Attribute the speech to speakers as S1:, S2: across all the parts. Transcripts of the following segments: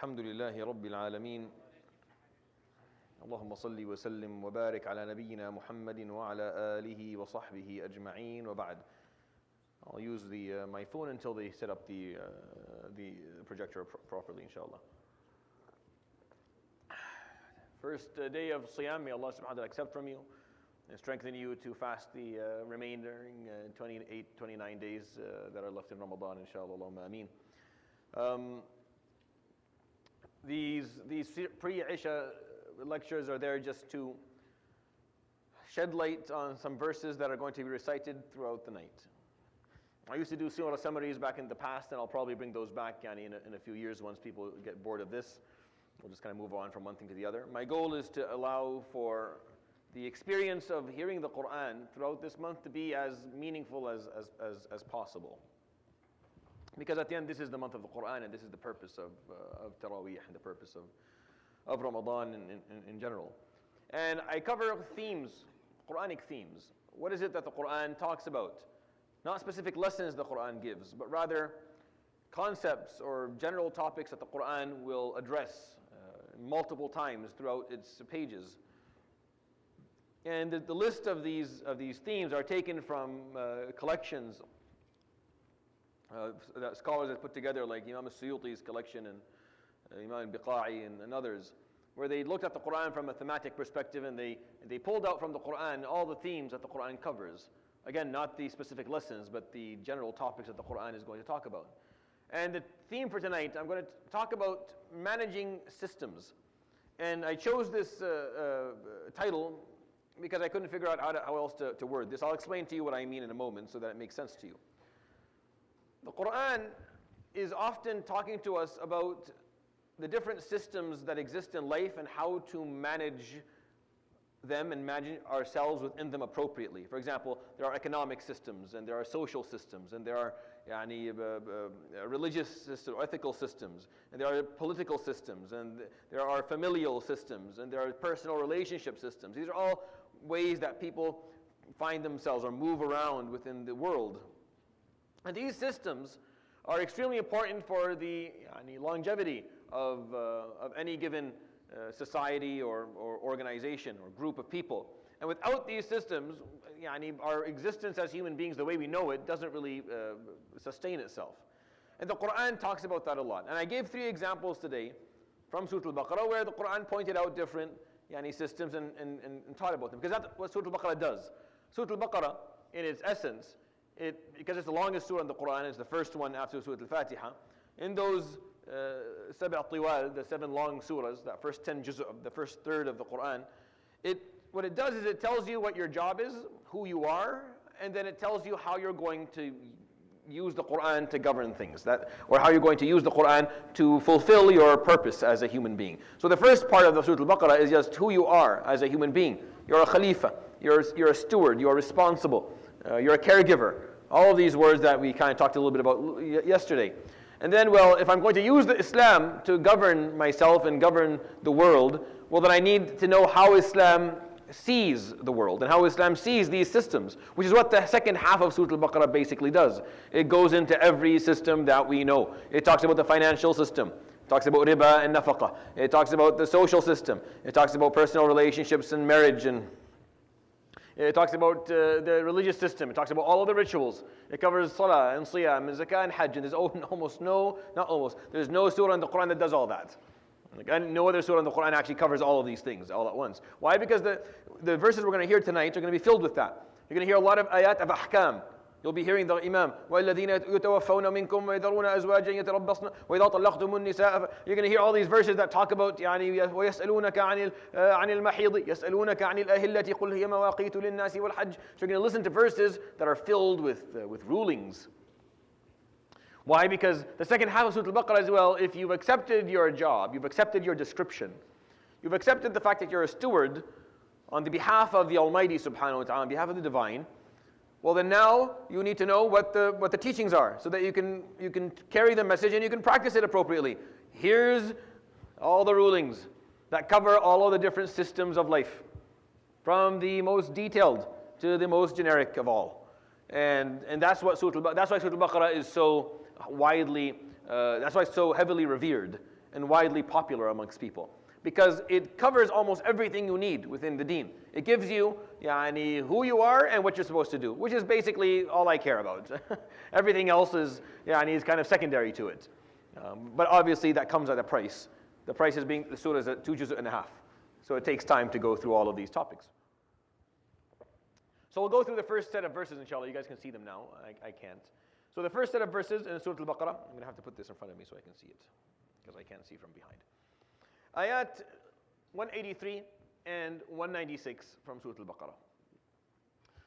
S1: الحمد لله رب العالمين اللهم صل وسلم وبارك على نبينا محمد وعلى آله وصحبه أجمعين وبعد. I'll use my phone until they set up the projector properly, inshallah. First day of Siyam, may Allah subhanahu wa ta'ala accept from you and strengthen you to fast the remaining 28, 29 days that are left in Ramadan, inshallah. Allahumma ameen. These pre-Isha lectures are there just to shed light on some verses that are going to be recited throughout the night. I used to do surah summaries back in the past, and I'll probably bring those back in a few years once people get bored of this. We'll just kind of move on from one thing to the other. My goal is to allow for the experience of hearing the Quran throughout this month to be as meaningful as possible. Because at the end, this is the month of the Quran, and this is the purpose of Taraweeh and the purpose of Ramadan in general. And I cover themes, Quranic themes. What is it that the Quran talks about? Not specific lessons the Quran gives, but rather concepts or general topics that the Quran will address multiple times throughout its pages. And the list of these themes are taken from collections that scholars have put together, like Imam al-Suyuti's collection and Imam al-Biqai and others, where they looked at the Quran from a thematic perspective, and they pulled out from the Quran all the themes that the Quran covers. Again, not the specific lessons, but the general topics that the Quran is going to talk about. And the theme for tonight, I'm going to talk about managing systems. And I chose this title because I couldn't figure out how else to word this. I'll explain to you what I mean in a moment so that it makes sense to you. The Quran is often talking to us about the different systems that exist in life and how to manage them and manage ourselves within them appropriately. For example, there are economic systems, and there are social systems, and there are religious systems, ethical systems, and there are political systems, and there are familial systems, and there are personal relationship systems. These are all ways that people find themselves or move around within the world. And these systems are extremely important for the longevity of any given society or organization or group of people. And without these systems, our existence as human beings, the way we know it, doesn't really sustain itself. And the Quran talks about that a lot. And I gave 3 examples today from Surah Al-Baqarah where the Quran pointed out different systems and taught about them. Because that's what Surah Al-Baqarah does. Surah Al-Baqarah, in its essence, because it's the longest surah in the Quran, it's the first one after Surah Al-Fatiha. In those 7 tiwal, the 7 long surahs, that first 10 juz', the first third of the Quran, what it does is it tells you what your job is, who you are, and then it tells you how you're going to use the Quran to govern things, or how you're going to use the Quran to fulfill your purpose as a human being. So the first part of the Surah Al-Baqarah is just who you are as a human being. You're a khalifa, you're a steward, you're responsible, you're a caregiver. All of these words that we kind of talked a little bit about yesterday. And then, if I'm going to use the Islam to govern myself and govern the world, then I need to know how Islam sees the world and how Islam sees these systems, which is what the second half of Surah Al-Baqarah basically does. It goes into every system that we know. It talks about the financial system. It talks about riba and nafaqah. It talks about the social system. It talks about personal relationships and marriage, and it talks about the religious system. It talks about all of the rituals. It covers salah and siyam and zakah and hajj. And there's there's no surah in the Quran that does all that. And no other surah in the Quran actually covers all of these things all at once. Why? Because the verses we're going to hear tonight are going to be filled with that. You're going to hear a lot of ayat of ahkam. You'll be hearing the Imam. وَالَّذِينَ يُتَوَفَّوْنَ مِنْكُمْ وَيَذَرُونَ أَزْوَاجًا يَتَرَبَّصْنَ وَإِذَا طَلَّقْتُمُ النِّسَاءَ. You're going to hear all these verses that talk about وَيَسْأَلُونَكَ عَنِ الْمَحِيضِ يَسْأَلُونَكَ عَنِ الْأَهِلَّةِ قُلْ هِيَ مَوَاقِيتُ لِلنَّاسِ وَالْحَجِّ. So you're going to listen to verses that are filled with rulings. Why? Because the second half of Surah Al-Baqarah as well, if you've accepted your job, you've accepted your description, you've accepted the fact that you're a steward on the behalf of the Almighty subhanahu wa ta'ala, on behalf of the Divine, then now you need to know what the teachings are so that you can carry the message and you can practice it appropriately. Here's all the rulings that cover all of the different systems of life, from the most detailed to the most generic of all. And that's why Surah Al-Baqarah is so widely, that's why it's so heavily revered and widely popular amongst people, because it covers almost everything you need within the deen. It gives you who you are and what you're supposed to do, which is basically all I care about. Everything else is kind of secondary to it. But obviously that comes at a price. The price is being, the surah is at 2 juz' and a half. So it takes time to go through all of these topics. So we'll go through the first set of verses, inshallah. You guys can see them now. I can't. So the first set of verses in Surah Al-Baqarah, I'm going to have to put this in front of me so I can see it, because I can't see from behind. Ayat 183 and 196 from Surah Al-Baqarah.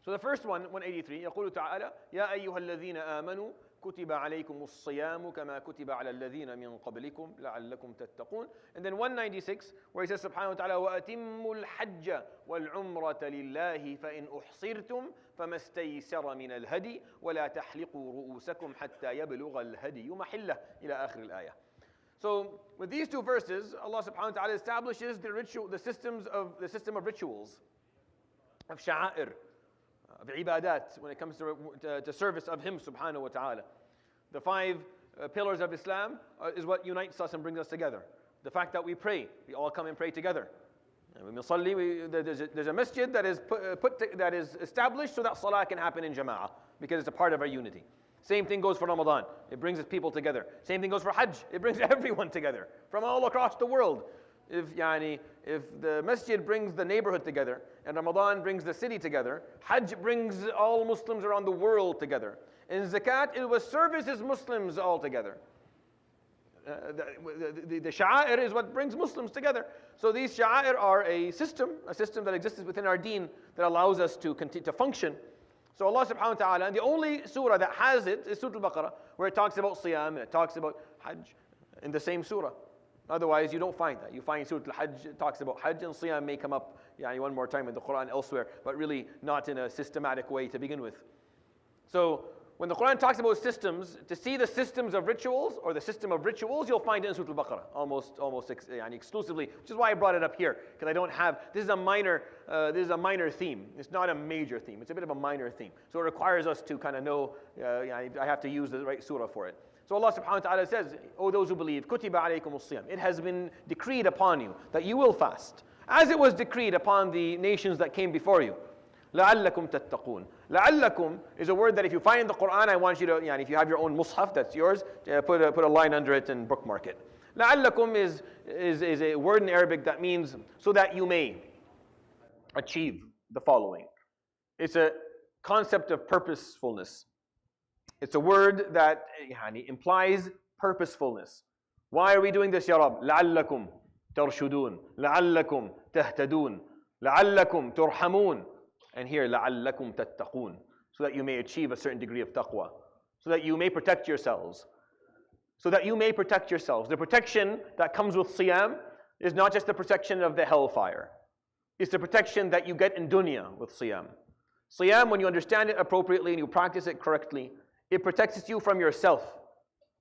S1: So the first one, 183, يقول تعالى يا أيها الذين آمنوا كتب عليكم الصيام كما كتب على الذين من قبلكم لعلكم تتقون. And then 196, where he says سبحانه وتعالى وأتموا الحج والعمرة لله فإن أحصرتم فما استيسر من الهدي ولا تحلقوا رؤوسكم حتى يبلغ الهدي محله إلى آخر الآية. So with these two verses, Allah subhanahu wa ta'ala establishes the system of rituals, of sha'air, of ibadat, when it comes to service of Him subhanahu wa ta'ala. The 5 pillars of Islam is what unites us and brings us together. The fact that we pray, we all come and pray together. And there's a masjid that is established so that salah can happen in jama'ah, because it's a part of our unity. Same thing goes for Ramadan. It brings its people together. Same thing goes for Hajj. It brings everyone together from all across the world. If the masjid brings the neighborhood together, and Ramadan brings the city together, Hajj brings all Muslims around the world together. In Zakat, it was services Muslims all together. The sha'air is what brings Muslims together. So these sha'air are a system that exists within our deen that allows us to continue to function. So Allah subhanahu wa ta'ala, and the only surah that has it is Surah Al-Baqarah, where it talks about Siyam and it talks about Hajj in the same surah. Otherwise, you don't find that. You find Surah Al-Hajj, it talks about Hajj, and Siyam may come up one more time in the Quran elsewhere, but really not in a systematic way to begin with. So when the Quran talks about systems, to see the systems of rituals, or the system of rituals, you'll find it in Surah Al-Baqarah, almost exclusively, which is why I brought it up here, because I don't have, this is a minor theme. It's not a major theme. It's a bit of a minor theme. So it requires us to kind of know, I have to use the right surah for it. So Allah subhanahu wa ta'ala says, O those who believe, كُتِبَ عَلَيْكُمُ الصِّيَامِ. It has been decreed upon you that you will fast, as it was decreed upon the nations that came before you. لَعَلَّكُمْ تَتَّقُونَ. لَعَلَّكُمْ is a word that if you find in the Quran, I want you to, if you have your own mushaf, that's yours, put a line under it and bookmark it. لَعَلَّكُم is a word in Arabic that means so that you may achieve the following. It's a concept of purposefulness. It's a word that implies purposefulness. Why are we doing this, Ya Rab? لَعَلَّكُمْ تَرْشُدُونَ لَعَلَّكُمْ تَهْتَدُونَ لَعَلَّكُمْ تُرْحَمُونَ. And here, لَعَلَّكُمْ تَتَّقُونَ, so that you may achieve a certain degree of taqwa, so that you may protect yourselves. So that you may protect yourselves. The protection that comes with siyam is not just the protection of the hellfire. It's the protection that you get in dunya with siyam. Siyam, when you understand it appropriately and you practice it correctly, it protects you from yourself.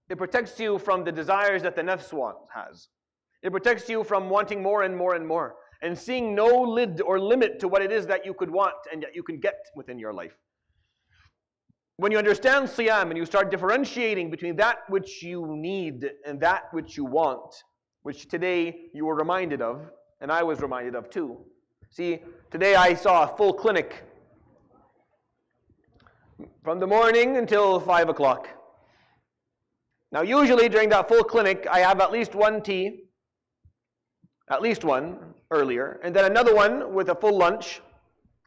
S1: It protects you from the desires that the nafs has. It protects you from wanting more and more and more, and seeing no lid or limit to what it is that you could want and that you can get within your life. When you understand siyam and you start differentiating between that which you need and that which you want, which today you were reminded of, and I was reminded of too. See, today I saw a full clinic from the morning until 5 o'clock. Now usually during that full clinic, I have at least one tea, at least one earlier, and then another one with a full lunch,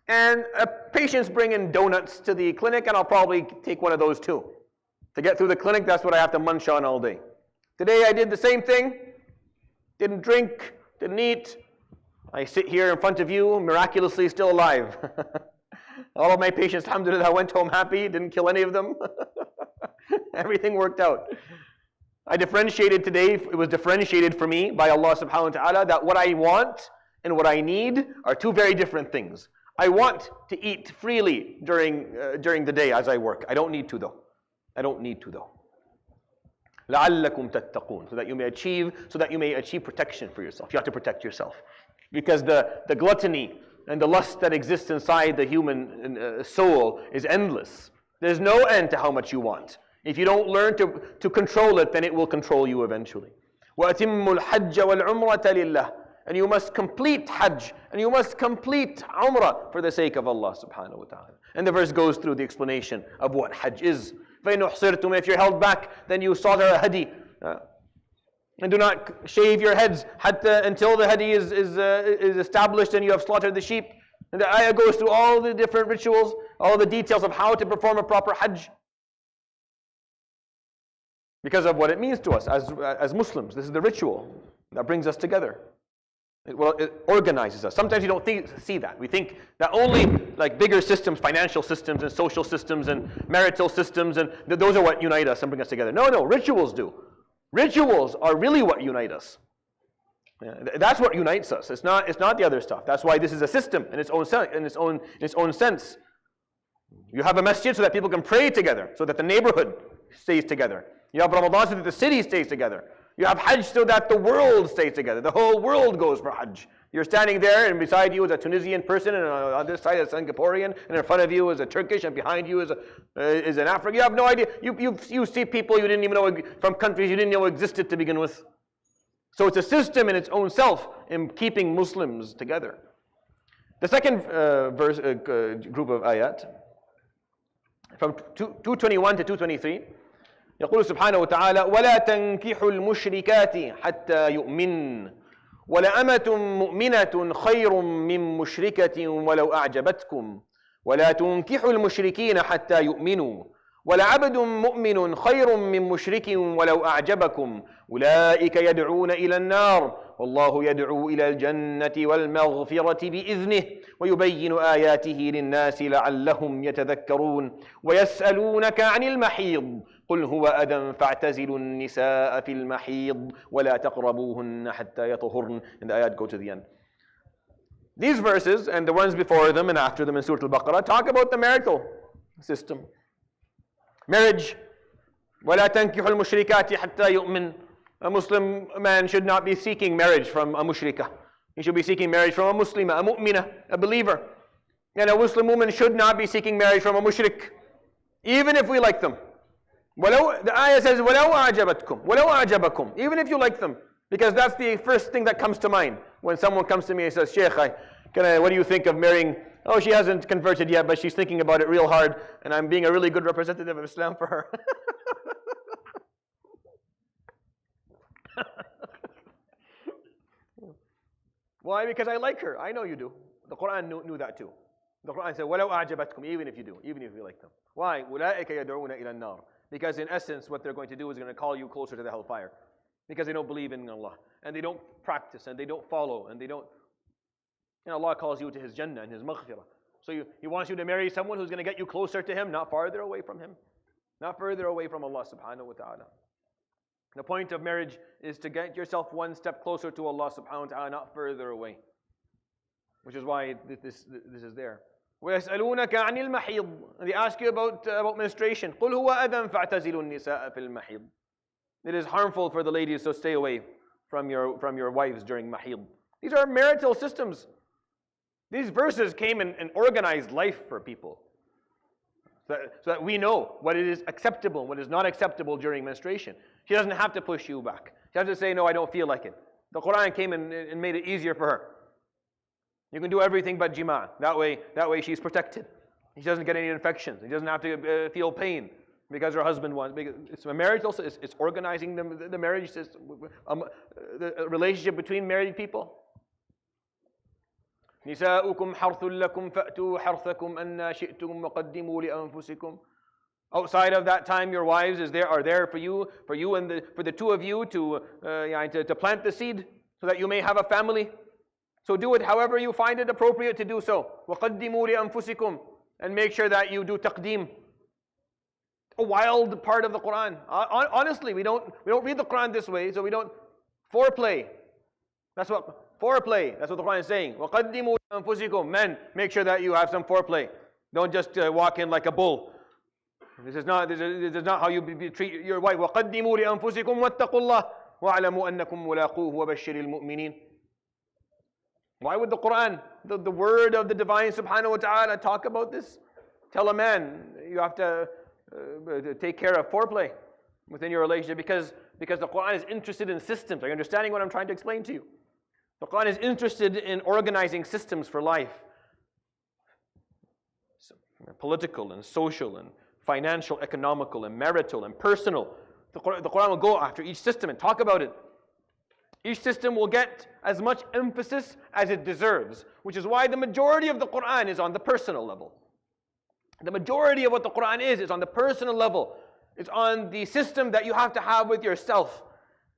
S1: and patients bring in donuts to the clinic, and I'll probably take one of those too. To get through the clinic, that's what I have to munch on all day. Today I did the same thing, didn't drink, didn't eat. I sit here in front of you, miraculously still alive. All of my patients, alhamdulillah, went home happy, didn't kill any of them. Everything worked out. I differentiated today, it was differentiated for me by Allah subhanahu wa ta'ala that what I want and what I need are two very different things. I want to eat freely during the day as I work. I don't need to though. لَعَلَّكُمْ تَتَّقُونَ, so that you may achieve protection for yourself. You have to protect yourself. Because the gluttony and the lust that exists inside the human soul is endless. There's no end to how much you want. If you don't learn to control it, then it will control you eventually. وَأَتِمُّ الْحَجَّ وَالْعُمْرَةَ لِلَّهِ. And you must complete Hajj, and you must complete Umrah for the sake of Allah subhanahu wa ta'ala. And the verse goes through the explanation of what Hajj is. فَإِنْ أُحْصِرْتُمْ. If you're held back, then you slaughter a hadi. And do not shave your heads until the hadi is established and you have slaughtered the sheep. And the ayah goes through all the different rituals, all the details of how to perform a proper Hajj. Because of what it means to us as Muslims. This is the ritual that brings us together. It organizes us. Sometimes you don't see that. We think that only like bigger systems, financial systems and social systems and marital systems, and those are what unite us and bring us together. No, rituals do. Rituals are really what unite us. Yeah, that's what unites us. It's not the other stuff. That's why this is a system in its own sense. You have a masjid so that people can pray together, so that the neighborhood stays together. You have Ramadan so that the city stays together. You have Hajj so that the world stays together. The whole world goes for Hajj. You're standing there and beside you is a Tunisian person, and on this side is a Singaporean, and in front of you is a Turkish, and behind you is an African. You have no idea. You see people you didn't even know, from countries you didn't know existed to begin with. So it's a system in its own self in keeping Muslims together. The second group of ayat, from 221 to 223, يقول سبحانه وتعالى ولا تنكحوا المشركات حتى يؤمن ولأمة مؤمنة خير من مشركة ولو أعجبتكم ولا تنكحوا المشركين حتى يؤمنوا ولعبد مؤمن خير من مشرك ولو أعجبكم أولئك يدعون إلى النار والله يدعو إلى الجنة والمغفرة بإذنه ويبين آياته للناس لعلهم يتذكرون ويسألونك عن المحيض قل هو أذى فاعتزلوا النساء في المحيض ولا تقربوهن حتى يطهرن. And the ayat go to the end. These verses and the ones before them and after them in Surah Al-Baqarah talk about the marital system. Marriage. ولا تنكحوا المشركات حتى يؤمن. A Muslim man should not be seeking marriage from a mushrikah. He should be seeking marriage from a Muslimah, a mu'minah, a believer. And a Muslim woman should not be seeking marriage from a mushrik, even if we like them. The ayah says, وَلَوْ أَعْجَبَتْكُمْ وَلَوْ أَعْجَبَكُمْ. Even if you like them. Because that's the first thing that comes to mind. When someone comes to me and says, Shaykh, what do you think of marrying? Oh, she hasn't converted yet, but she's thinking about it real hard, and I'm being a really good representative of Islam for her. Why? Because I like her. I know you do. The Quran knew that too. The Quran said, وَلَوْ أَعْجَبَتْكُمْ. Even if you do, even if you like them. Why? أُولَٰئِكَ يَدْعُونَ إِلَى النَّارِ. Because in essence, what they're going to do is going to call you closer to the hellfire. Because they don't believe in Allah. And they don't practice, and they don't follow, and they don't... And Allah calls you to His Jannah and His Maghfirah. So He wants you to marry someone who's going to get you closer to Him, not farther away from Him. Not further away from Allah subhanahu wa ta'ala. The point of marriage is to get yourself one step closer to Allah subhanahu wa ta'ala, not further away. Which is why this is there. وَيَسْأَلُونَكَ عَنِ الْمَحِيضِ. They ask you about menstruation. قُلْ هُوَ أَذًى فَاعْتَزِلُوا النِّسَاءَ فِي الْمَحِيضِ. It is harmful for the ladies, so stay away from your wives during mahid. These are marital systems. These verses came and organized life for people. So that we know what is acceptable and what is not acceptable during menstruation. She doesn't have to push you back. She has to say, no, I don't feel like it. The Quran came and made it easier for her. You can do everything but jima'. That way she's protected. She doesn't get any infections. She doesn't have to feel pain because her husband wants. It's a marital. It's organizing the marriage system, the relationship between married people. نساؤكم حرث لكم فأتوا حرثكم أن شئتم وقدموا لأنفسكم. Outside of that time, your wives are there for you and for the two of you to plant the seed so that you may have a family. So do it however you find it appropriate to do so. وقدموا لأنفسكم. And make sure that you do taqdeem. A wild part of the Quran. Honestly, we don't read the Quran this way, so we don't foreplay. That's what the Quran is saying. وَقَدِّمُوا لِأَنفُسِكُمْ. Men, make sure that you have some foreplay. Don't just walk in like a bull. This is not how you treat your wife. وَقَدِّمُوا لِأَنفُسِكُمْ وَاتَّقُوا اللَّهِ وَاعْلَمُوا أَنَّكُمْ مُلَاقُوهُ وَبَشِّرِ الْمُؤْمِنِينَ. Why would the Quran, the word of the Divine Subhanahu wa Ta'ala, talk about this? Tell a man you have to take care of foreplay within your relationship, because Because the Quran is interested in systems. Are you understanding what I'm trying to explain to you? The Quran is interested in organizing systems for life. So, political and social and financial, economical and marital and personal. The Quran will go after each system and talk about it. Each system will get as much emphasis as it deserves, which is why the majority of the Quran is on the personal level. The majority of what the Quran is on the personal level. It's on the system that you have to have with yourself.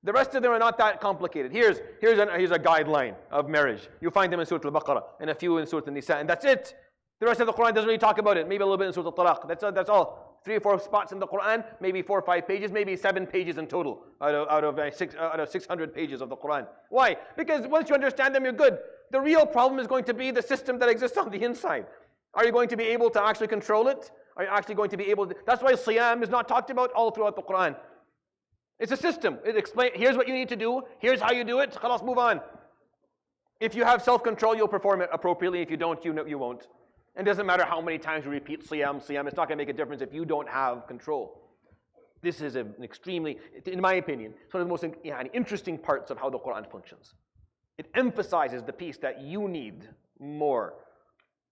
S1: The rest of them are not that complicated. Here's a guideline of marriage. You find them in Surah Al-Baqarah and a few in Surah Al-Nisa, and that's it. The rest of the Quran doesn't really talk about it. Maybe a little bit in Surah Al-Talaq. That's all. 3 or 4 spots in the Quran, maybe 4 or 5 pages, maybe 7 pages in total out of 600 pages of the Quran. Why? Because once you understand them, you're good. The real problem is going to be the system that exists on the inside. Are you going to be able to actually control it? Are you actually going to be able to? That's why Siyam is not talked about all throughout the Quran. It's a system. It explains, here's what you need to do, here's how you do it, khalas, move on. If you have self-control, you'll perform it appropriately. If you don't, you won't. It doesn't matter how many times you repeat Siyam, it's not going to make a difference if you don't have control. This is an extremely, in my opinion, it's one of the most interesting parts of how the Quran functions. It emphasizes the piece that you need more.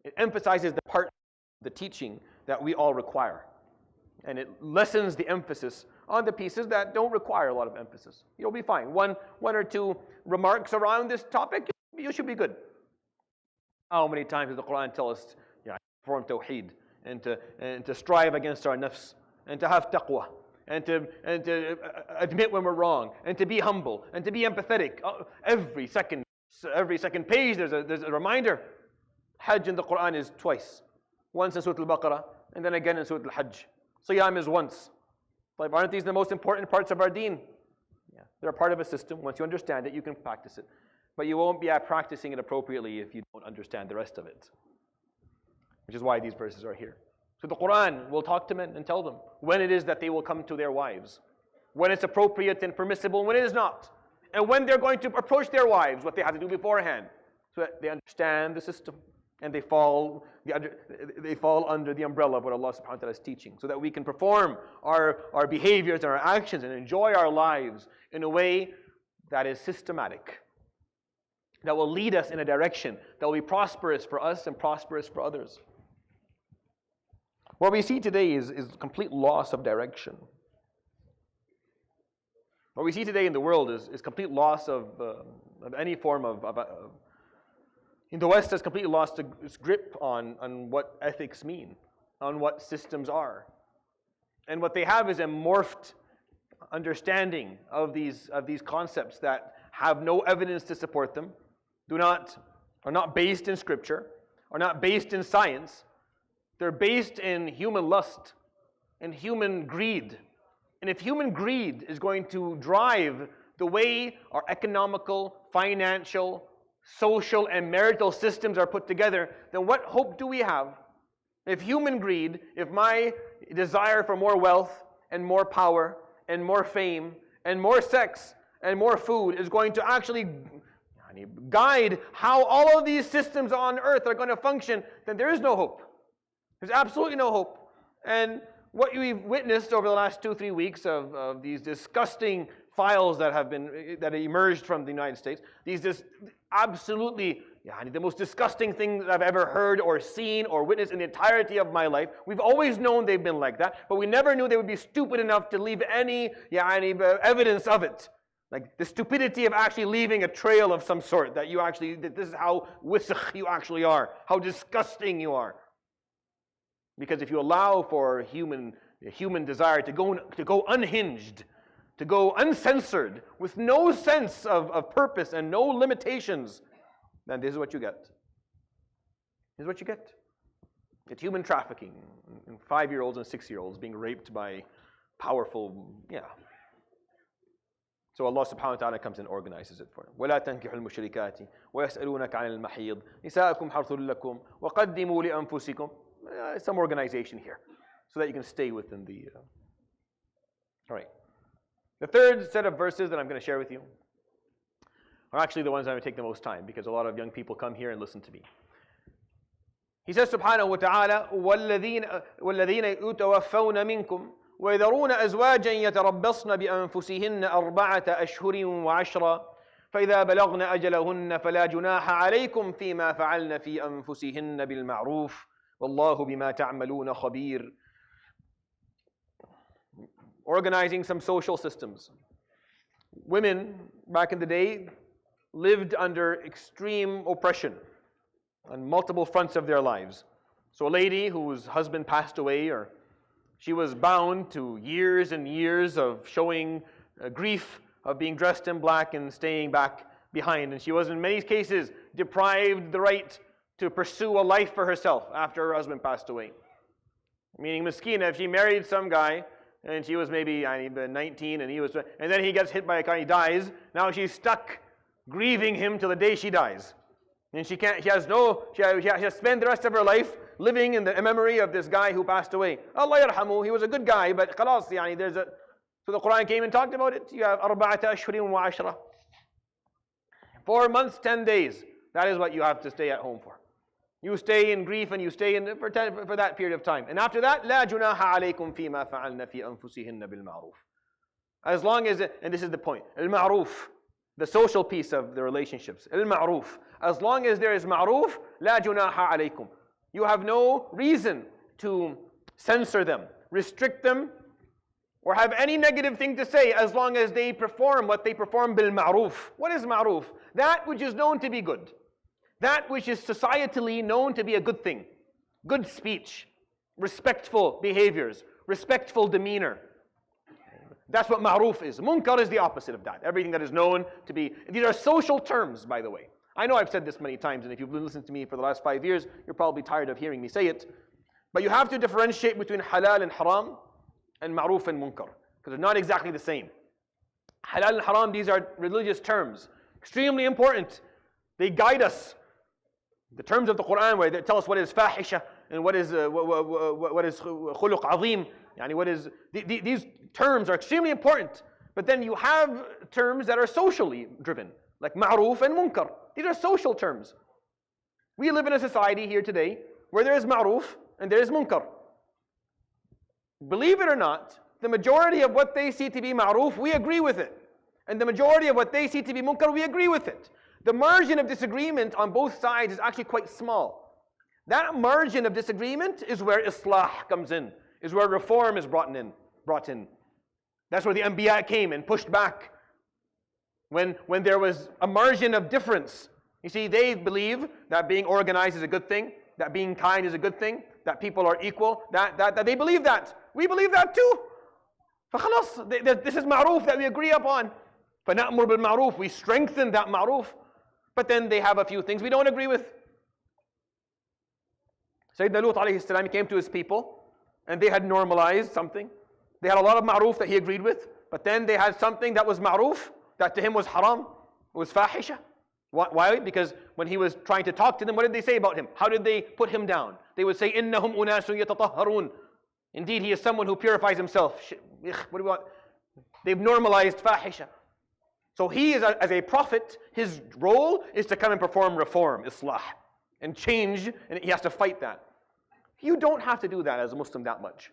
S1: It emphasizes the part of the teaching that we all require. And it lessens the emphasis on the pieces that don't require a lot of emphasis. You'll be fine. One or two remarks around this topic, you should be good. How many times does the Quran tell us to perform tawheed and to strive against our nafs and to have taqwa and to admit when we're wrong and to be humble and to be empathetic? Every second page there's a reminder. Hajj in the Quran is twice. Once in Surah Al-Baqarah and then again in Surah Al-Hajj. Siyam is once. But aren't these the most important parts of our deen? Yeah. They're a part of a system. Once you understand it, you can practice it. But you won't be practicing it appropriately if you don't understand the rest of it. Which is why these verses are here. So the Quran will talk to men and tell them when it is that they will come to their wives, when it's appropriate and permissible, and when it is not, and when they're going to approach their wives, what they have to do beforehand, so that they understand the system and they fall under the umbrella of what Allah subhanahu wa ta'ala is teaching, so that we can perform our behaviors and our actions and enjoy our lives in a way that is systematic, that will lead us in a direction that will be prosperous for us and prosperous for others. What we see today is complete loss of direction. What we see today in the world is complete loss of any form of in the West has completely lost its grip on what ethics mean, on what systems are. And what they have is a morphed understanding of these concepts that have no evidence to support them, are not based in scripture, are not based in science. They're based in human lust and human greed. And if human greed is going to drive the way our economical, financial, social, and marital systems are put together, then what hope do we have? If human greed, if my desire for more wealth and more power and more fame and more sex and more food is going to actually guide how all of these systems on earth are going to function, then there is no hope. There's absolutely no hope. And what we've witnessed over the last 2-3 weeks of these disgusting files that emerged from the United States, these just absolutely the most disgusting things I've ever heard or seen or witnessed in the entirety of my life. We've always known they've been like that, but we never knew they would be stupid enough to leave any evidence of it. Like the stupidity of actually leaving a trail of some sort, that this is how wisakh you actually are, how disgusting you are. Because if you allow for human desire to go unhinged, to go uncensored, with no sense of purpose and no limitations, then this is what you get. This is what you get. It's human trafficking, and 5-year-olds and 6-year-olds being raped by powerful, So Allah subhanahu wa ta'ala comes and organizes it for them. وَلَا تَنْكِحُوا الْمُشْرِكَاتِ وَيَسْأَلُونَكَ عَنِ الْمَحِيضِ نِسَاءُكُمْ حَرْثٌ لَكُمْ وَقَدِّمُوا لِأَنفُسِكُمْ. Some organization here, so that you can stay within the... All right. The third set of verses that I'm going to share with you are actually the ones that I'm going to take the most time, because a lot of young people come here and listen to me. He says subhanahu wa ta'ala, وَالَّذِينَ يُتَوَفَّوْنَ مِنْكُمْ ويذرون أزواجا يتربصن بأنفسهن 4 أشهر وعشرا فإذا بلغن أجلهن فلا جناح عليكم فيما فعلن في أنفسهن بالمعروف والله بما تعملون خبير. Organizing some social systems. Women, back in the day, lived under extreme oppression on multiple fronts of their lives. So a lady whose husband passed away, or she was bound to years and years of showing grief, of being dressed in black and staying back behind. And she was in many cases deprived the right to pursue a life for herself after her husband passed away. Meaning, Miskina, if she married some guy, and she was maybe 19, and then he gets hit by a car, he dies. Now she's stuck grieving him till the day she dies, and she has to spend the rest of her life living in the memory of this guy who passed away. Allah yarhamu, he was a good guy, but khalas, so the Quran came and talked about it. You have 4 أشهر وعشرة. 4 months, 10 days. That is what you have to stay at home for. You stay in grief and you stay in for that period of time. And after that, لا جناح عليكم فيما فعلن في أنفسهن بالمعروف. As long as, and this is the point, al-ma'ruf, the social piece of the relationships, al-ma'ruf. As long as there is ma'ruf, لا جناح عليكم. You have no reason to censor them, restrict them, or have any negative thing to say as long as they perform what they perform bil-ma'ruf. What is ma'ruf? That which is known to be good. That which is societally known to be a good thing. Good speech, respectful behaviors, respectful demeanor. That's what ma'ruf is. Munkar is the opposite of that. Everything that is known to be, these are social terms, by the way. I know I've said this many times, and if you've been listening to me for the last 5 years, you're probably tired of hearing me say it. But you have to differentiate between halal and haram, and ma'ruf and munkar, because they're not exactly the same. Halal and haram, these are religious terms, extremely important. They guide us. The terms of the Quran, where they tell us what is fahisha and what is khuluq azim, these terms are extremely important. But then you have terms that are socially driven, like ma'ruf and munkar. These are social terms. We live in a society here today where there is ma'ruf and there is munkar. Believe it or not, the majority of what they see to be ma'ruf, we agree with it. And the majority of what they see to be munkar, we agree with it. The margin of disagreement on both sides is actually quite small. That margin of disagreement is where islah comes in, is where reform is brought in. That's where the Anbiya came and pushed back. When there was a margin of difference. You see, they believe that being organized is a good thing, that being kind is a good thing, that people are equal, that they believe that. We believe that too. فخلاص, this is ma'ruf that we agree upon. فَنَأْمُرْ بِالْمَعْرُوفِ, we strengthen that ma'ruf. But then they have a few things we don't agree with. Sayyidina Lut alayhi salam came to his people, and they had normalized something. They had a lot of ma'ruf that he agreed with, but then they had something that was ma'ruf, that to him was haram, was fahisha. Why? Because when he was trying to talk to them, what did they say about him? How did they put him down? They would say, إِنَّهُمْ أُنَاسٌ يَتَطَهَّرُونَ. Indeed, he is someone who purifies himself. What do you want? They've normalized fahisha. So he is, as a prophet, his role is to come and perform reform, islah, and change, and he has to fight that. You don't have to do that as a Muslim that much.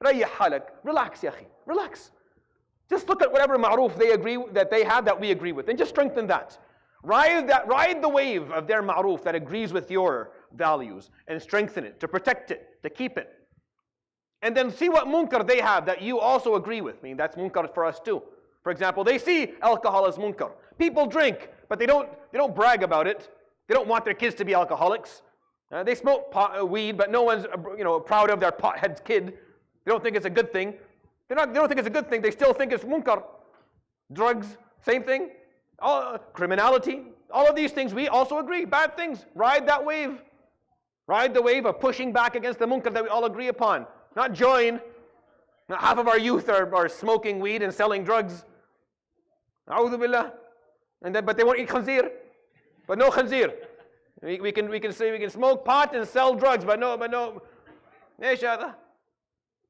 S1: Relax, ya akhi. Relax. Just look at whatever ma'ruf they agree that they have that we agree with, and just strengthen that. Ride the wave of their ma'ruf that agrees with your values, and strengthen it, to protect it, to keep it. And then see what munkar they have that you also agree with. I mean, that's munkar for us too. For example, they see alcohol as munkar. People drink, but they don't brag about it. They don't want their kids to be alcoholics. They smoke weed, but no one's proud of their pothead kid. They don't think it's a good thing. They don't think it's a good thing. They still think it's munkar. Drugs, same thing. Criminality, all of these things we also agree. Bad things. Ride that wave. Ride the wave of pushing back against the munkar that we all agree upon. Not join. Not half of our youth are smoking weed and selling drugs. A'udhu billah. But they won't eat khanzir. But no khanzir. We can say we can smoke pot and sell drugs, but no.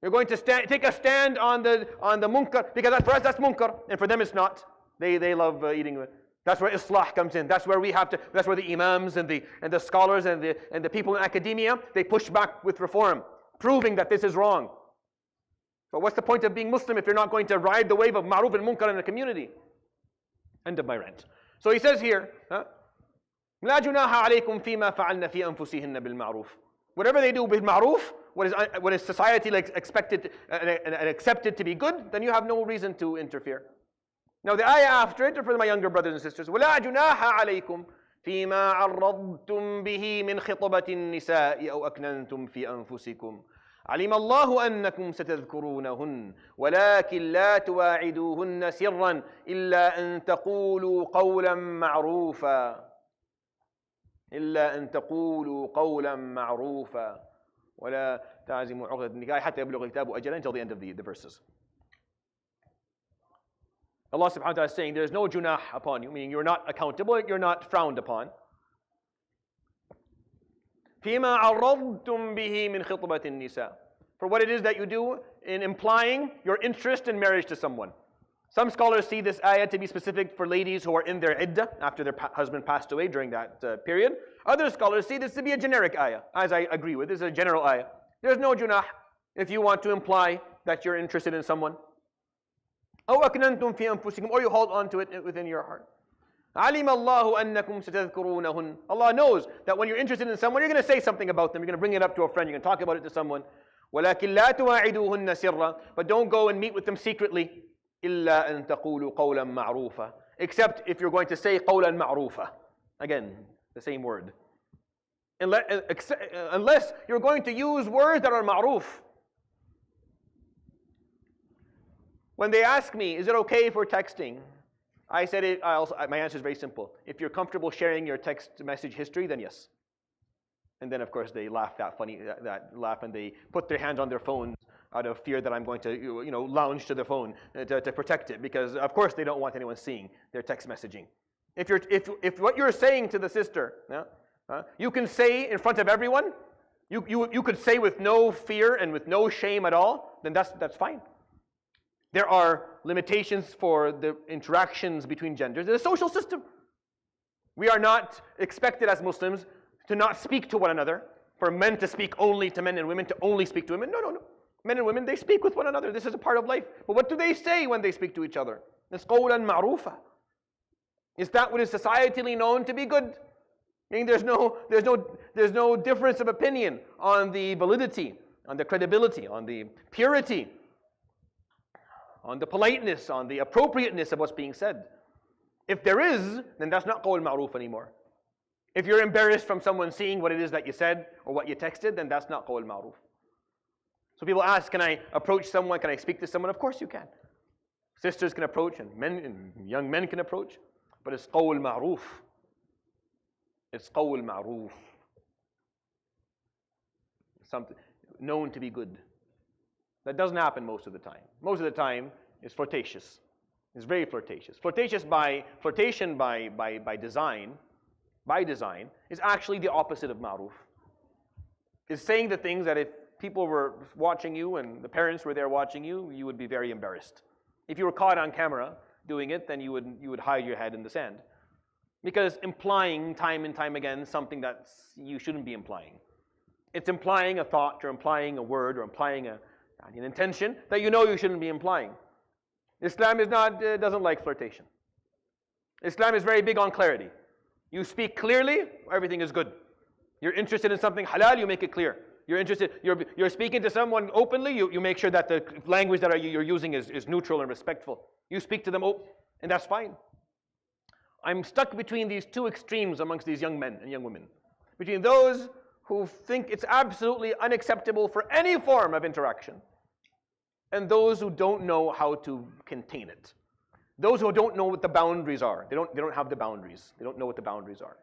S1: You're going to take a stand on the munkar, because for us that's munkar, and for them it's not. They love eating. That's where islah comes in. That's where we have to. That's where the imams and the scholars and the people in academia, they push back with reform, proving that this is wrong. But what's the point of being Muslim if you're not going to ride the wave of ma'ruf and munkar in the community? End of my rant. So he says here, لا جناح عليكم فيما فعلن في أنفسهن بالمعروف. Whatever they do with ma'ruf, what is society like expected and accepted to be good, then you have no reason to interfere. Now the ayah after it, for my younger brothers and sisters, ولا جناح عليكم فيما عرضتم به من خطبة النساء أو أكننتم في أنفسكم علم الله أنكم ستذكرونهن ولكن لا تواعدوهن سرا إلا أن تقولوا قولا معروفا قولا معروفا ولا تعزموا عقدة النكاح حتى يبلغ الكتاب أجله until the end of the verses. Allah subhanahu wa ta'ala is saying there is no junah upon you, meaning you're not accountable, you're not frowned upon. فيما عرضتم به من خطبة النساء, for what it is that you do in implying your interest in marriage to someone. Some scholars see this ayah to be specific for ladies who are in their iddah after their husband passed away during that period. Other scholars see this to be a generic ayah, as I agree with. This is a general ayah. There's no junah if you want to imply that you're interested in someone. أو أكننتم في أنفسكم, or you hold on to it within your heart. علم الله أنكم ستذكرونهن. Allah knows that when you're interested in someone, you're going to say something about them. You're going to bring it up to a friend. You're going to talk about it to someone. ولكن لا تواعدوهن سرا, but don't go and meet with them secretly. إلا أن تقولوا قولا معروفا, except if you're going to say قولا معروفا. Again, the same word. Unless you're going to use words that are ma'ruf. When they ask me, is it okay for texting? I said my answer is very simple. If you're comfortable sharing your text message history, then yes. And then of course they laugh that laugh, and they put their hands on their phones out of fear that I'm going to lounge to the phone to protect it, because of course they don't want anyone seeing their text messaging. If what you're saying to the sister, you can say in front of everyone, you could say with no fear and with no shame at all, then that's fine. There are limitations for the interactions between genders. It's a social system. We are not expected as Muslims to not speak to one another, for men to speak only to men and women to only speak to women. No. Men and women, they speak with one another. This is a part of life. But what do they say when they speak to each other? It's qawlan ma'rufa. Is that what is societally known to be good? Meaning there's no difference of opinion on the validity, on the credibility, on the purity, on the politeness, on the appropriateness of what's being said. If there is, then that's not qawl ma'ruf anymore. If you're embarrassed from someone seeing what it is that you said or what you texted, then that's not qawl ma'ruf. So people ask, can I approach someone? Can I speak to someone? Of course you can. Sisters can approach, and young men can approach. But it's qawl ma'ruf. It's qawl ma'ruf. Something known to be good. That doesn't happen most of the time. Most of the time, it's flirtatious. It's very flirtatious. Flirtation by design is actually the opposite of ma'ruf. It's saying the things that if people were watching you and the parents were there watching you, you would be very embarrassed. If you were caught on camera doing it, then you would hide your head in the sand. Because implying time and time again something that you shouldn't be implying. It's implying a thought or implying a word or implying an intention that you shouldn't be implying. Islam doesn't like flirtation. Islam is very big on clarity. You speak clearly, everything is good. You're interested in something halal, you make it clear. You're speaking to someone openly, you make sure that the language that you're using is neutral and respectful. You speak to them, and that's fine. I'm stuck between these two extremes amongst these young men and young women. Between those who think it's absolutely unacceptable for any form of interaction, and those who don't know how to contain it. Those who don't know what the boundaries are. They don't have the boundaries. They don't know what the boundaries are.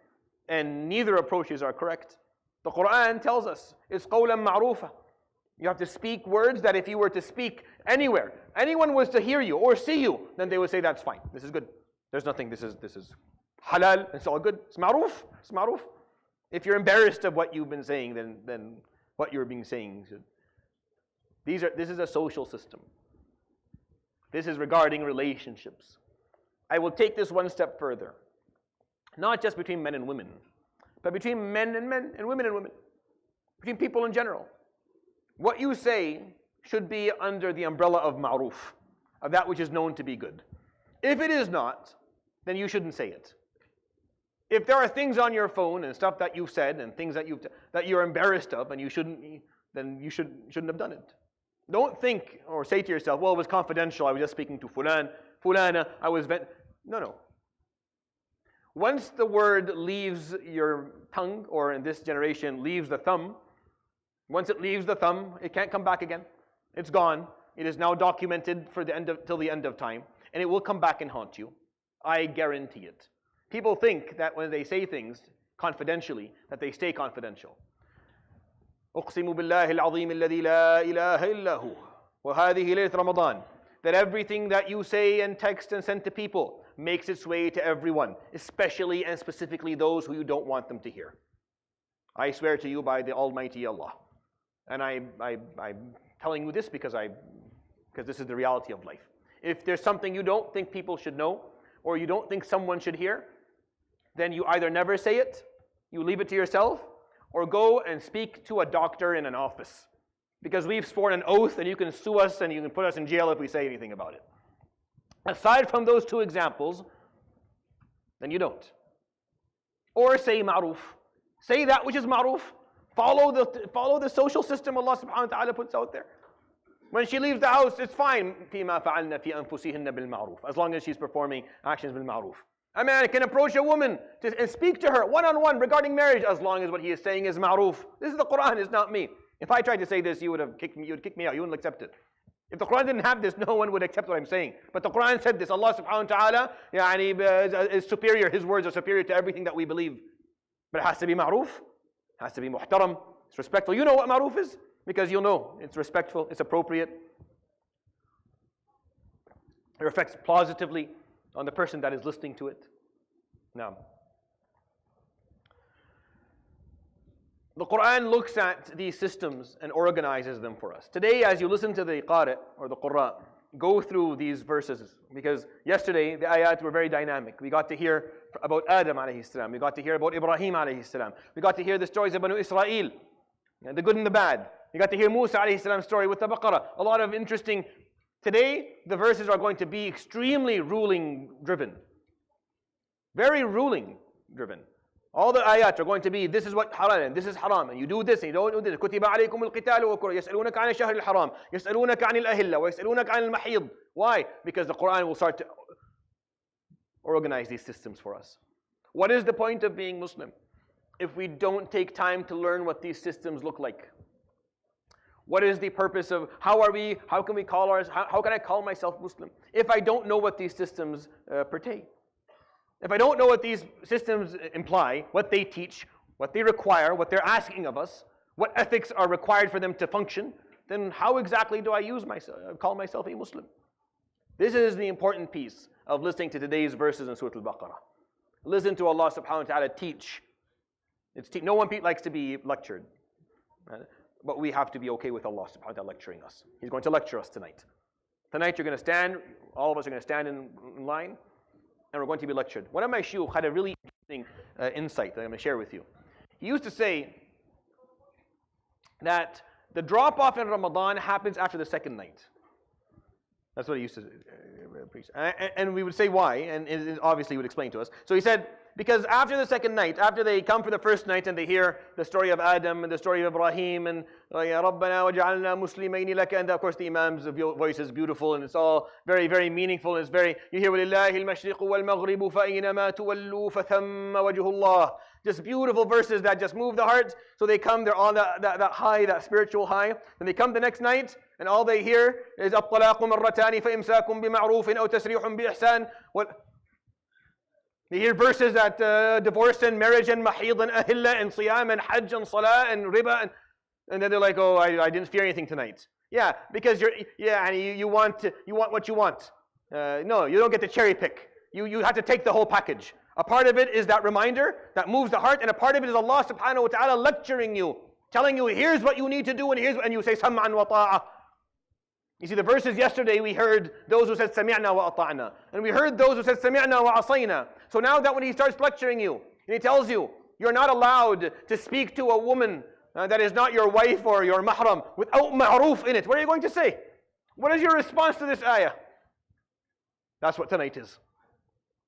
S1: And neither approaches are correct. The Quran tells us it's qawlan ma'rufa. You have to speak words that if you were to speak anywhere, anyone was to hear you or see you, then they would say that's fine. This is good. There's nothing. This is halal. It's all good. It's ma'ruf. It's ma'ruf. If you're embarrassed of what you've been saying, then what you're being saying should. This is a social system. This is regarding relationships. I will take this one step further. Not just between men and women, but between men and women and women. Between people in general. What you say should be under the umbrella of ma'ruf, of that which is known to be good. If it is not, then you shouldn't say it. If there are things on your phone and stuff that you've said and things that you're embarrassed of and you shouldn't, then you shouldn't have done it. Don't think or say to yourself, well, it was confidential, I was just speaking to fulana, I was No. Once the word leaves your tongue, or in this generation, leaves the thumb, once it leaves the thumb, it can't come back again. It's gone. It is now documented till the end of time, and it will come back and haunt you. I guarantee it. People think that when they say things confidentially, that they stay confidential. أقسم بالله العظيم الذي لا إله إلا هو وهذه ليلة رمضان. That everything that you say and text and send to people makes its way to everyone, especially and specifically those who you don't want them to hear. I swear to you by the Almighty Allah. And I'm telling you this because this is the reality of life. If there's something you don't think people should know, or you don't think someone should hear, then you either never say it, you leave it to yourself, or go and speak to a doctor in an office. Because we've sworn an oath and you can sue us and you can put us in jail if we say anything about it. Aside from those two examples, then you don't. Or say ma'ruf. Say that which is ma'ruf. Follow the social system Allah subhanahu wa ta'ala puts out there. When she leaves the house, it's fine. فِيمَا فَعَلْنَا فِي أَنفُسِهِنَّ بِالْمَعْرُوفِ. As long as she's performing actions bil ma'ruf. A man can approach a woman and speak to her one-on-one regarding marriage, as long as what he is saying is ma'ruf. This is the Quran, it's not me. If I tried to say this, you would kick me out, you wouldn't accept it. If the Quran didn't have this, no one would accept what I'm saying. But the Quran said this. Allah subhanahu wa ta'ala is superior. His words are superior to everything that we believe. But it has to be ma'ruf. It has to be muhtaram. It's respectful. You know what ma'ruf is? Because you'll know. It's respectful. It's appropriate. It reflects positively on the person that is listening to it. Now, the Quran looks at these systems and organizes them for us. Today, as you listen to the Qari or the Qurra, go through these verses, because yesterday the ayat were very dynamic. We got to hear about Adam alayhi salam. We got to hear about Ibrahim alayhi salam. We got to hear the stories of Banu Israel, the good and the bad. We got to hear Musa alayhi salam's story with the Baqarah. A lot of interesting. Today, the verses are going to be extremely ruling driven. Very ruling driven. All the ayat are going to be, this is what halal and this is haram, and you do this and you don't do this. كُتِبَ عَلَيْكُمُ الْقِتَالُ وَكُرْهٌ يَسْأَلُونَكَ عَنِ الشَّهْرِ الْحَرَامِ يَسْأَلُونَكَ عَنِ الْأَهِلَّةِ وَيَسْأَلُونَكَ عَنِ الْمَحِيضِ. Why? Because the Quran will start to organize these systems for us. What is the point of being Muslim if we don't take time to learn what these systems look like? What is the purpose of, how can I call myself Muslim if I don't know what these systems pertain? If I don't know what these systems imply, what they teach, what they require, what they're asking of us, what ethics are required for them to function, then how exactly do I call myself a Muslim? This is the important piece of listening to today's verses in Surah Al-Baqarah. Listen to Allah subhanahu wa ta'ala teach. No one likes to be lectured. But we have to be okay with Allah subhanahu wa ta'ala lecturing us. He's going to lecture us tonight. Tonight you're going to stand, all of us are going to stand in line, and we're going to be lectured. One of my shuyukh had a really interesting insight that I'm going to share with you. He used to say that the drop-off in Ramadan happens after the second night. That's what he used to preach. And we would say why, and it obviously would explain to us. So he said, because after the second night, after they come for the first night and they hear the story of Adam and the story of Ibrahim and Ya Rabbana waj'alna muslimayni laka, and of course the Imam's voice is beautiful and it's all very, very meaningful. It's very, you hear وَلِلَّهِ الْمَشْرِقُ وَالْمَغْرِبُ فَأَيْنَمَا تُوَلُّوا فَثَمَّ وَجْهُ اللَّهِ. Just beautiful verses that just move the heart. So they come, they're on that high, that spiritual high. Then they come the next night and all they hear is الطلاق مرتان فإمساك بمعروف أو تسريح بإحسان. They hear verses that divorce and marriage and mahid and ahilla and siyam and hajj and salah and riba, and then they're like, oh, I didn't fear anything tonight. Yeah, because you want what you want. No, you don't get to cherry pick. You have to take the whole package. A part of it is that reminder that moves the heart, and a part of it is Allah subhanahu wa ta'ala lecturing you, telling you, here's what you need to do, and you say sam'an wa ta'ah. You see, the verses yesterday we heard those who said sami'na wa ata'na, and we heard those who said sami'na wa asayna. So now that when he starts lecturing you, and he tells you, you're not allowed to speak to a woman that is not your wife or your mahram, without ma'roof in it, what are you going to say? What is your response to this ayah? That's what tonight is.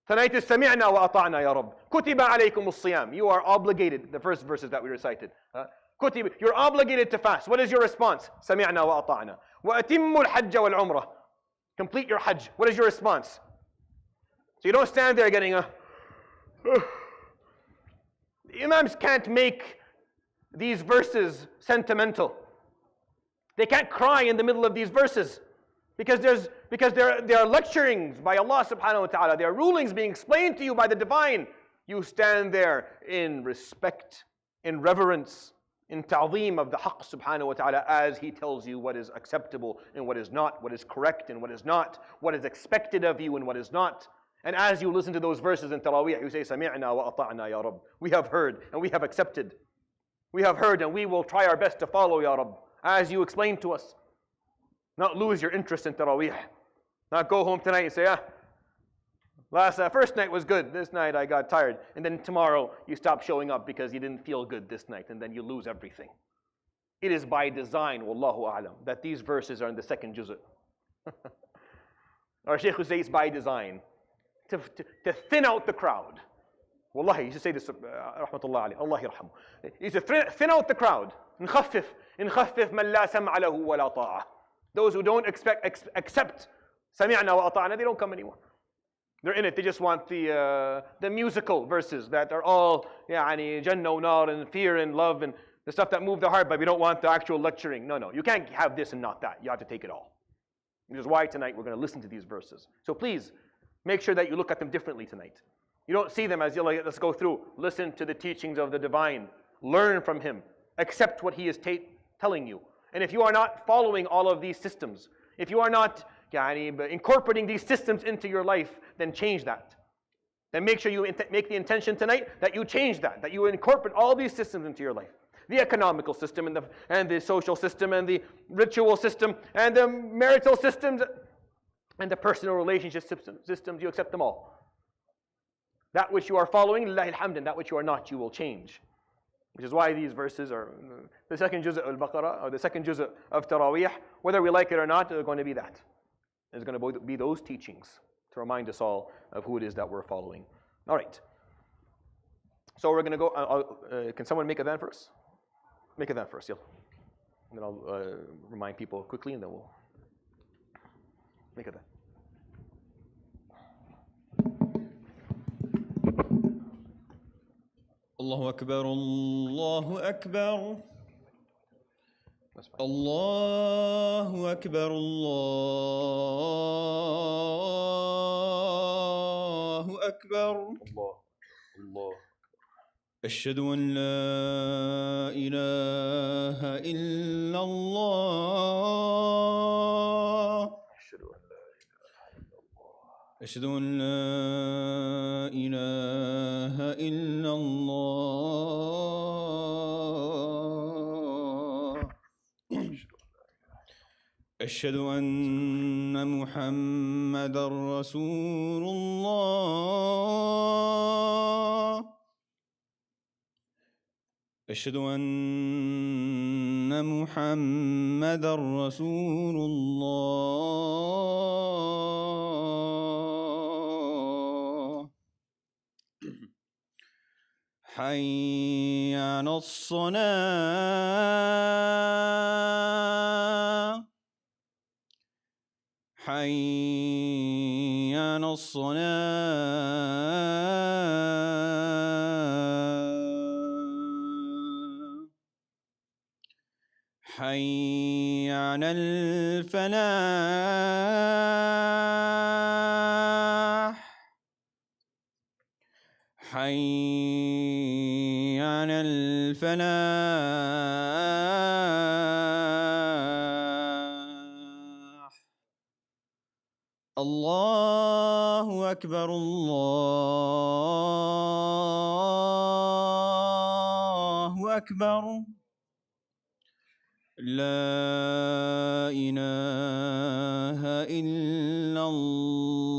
S1: Tonight is سَمِعْنَا وَأَطَعْنَا يَا رَبِّ كُتِبَ عَلَيْكُمُ الصِّيَامِ. You are obligated, the first verses that we recited. كُتِبَ, you're obligated to fast. What is your response? سَمِعْنَا وَأَطَعْنَا وَأَتِمُّ الْحَجَّ وَالْعُمْرَةِ. Complete your hajj. What is your response? So you don't stand there getting the Imams can't make these verses sentimental. They can't cry in the middle of these verses. Because there are lecturings by Allah subhanahu wa ta'ala. There are rulings being explained to you by the divine. You stand there in respect, in reverence, in ta'zeem of the haqq subhanahu wa ta'ala as He tells you what is acceptable and what is not, what is correct and what is not, what is expected of you and what is not. And as you listen to those verses in Taraweeh, you say, سَمِعْنَا وَأَطَعْنَا يَا رَبِّ. We have heard and we have accepted. We have heard and we will try our best to follow, Ya Rabb, as you explain to us. Not lose your interest in Taraweeh. Not go home tonight and say, first night was good, this night I got tired. And then tomorrow you stop showing up because you didn't feel good this night, and then you lose everything. It is by design, wallahu a'lam, that these verses are in the second juz'. Our Shaykh says it's by design, to thin out the crowd. Wallahi, he used to say this, rahmatullah alayhi, Allah yarhamu. He used to thin out the crowd. نخفف من لا سمع له ولا طاعة. Those who don't accept سمعنا وأطعنا, they don't come anymore. They're in it. They just want the musical verses that are all يعني جنة ونار and fear and love and the stuff that move the heart, but we don't want the actual lecturing. No, you can't have this and not that. You have to take it all. Which is why tonight we're going to listen to these verses. So please, make sure that you look at them differently tonight. You don't see them as, let's go through. Listen to the teachings of the divine. Learn from Him. Accept what He is telling you. And if you are not following all of these systems, if you are not incorporating these systems into your life, then change that. Then make sure you make the intention tonight that you change that you incorporate all these systems into your life. The economical system and the social system and the ritual system and the marital systems and the personal relationship systems, you accept them all. That which you are following, lillahi alhamd, and that which you are not, you will change. Which is why these verses are the second juz' of Al-Baqarah, or the second juz' of Taraweeh, whether we like it or not, they're going to be that. There's going to be those teachings to remind us all of who it is that we're following. All right. So we're going to go, can someone make adhan for us? Make adhan for us, yeah. And then I'll remind people quickly and then we'll make adhan.
S2: الله أكبر الله أكبر الله أكبر الله أكبر
S1: الله
S2: أشهد أن لا إله إلا الله أشهد أن لا إله إلا الله أشهد أن محمدًا رسول الله أشهد أن محمدًا رسول الله حي على الصلاة حي على الصلاة حي على الفلاح حي على الفلاح الله أكبر الله أكبر لا إله إلا الله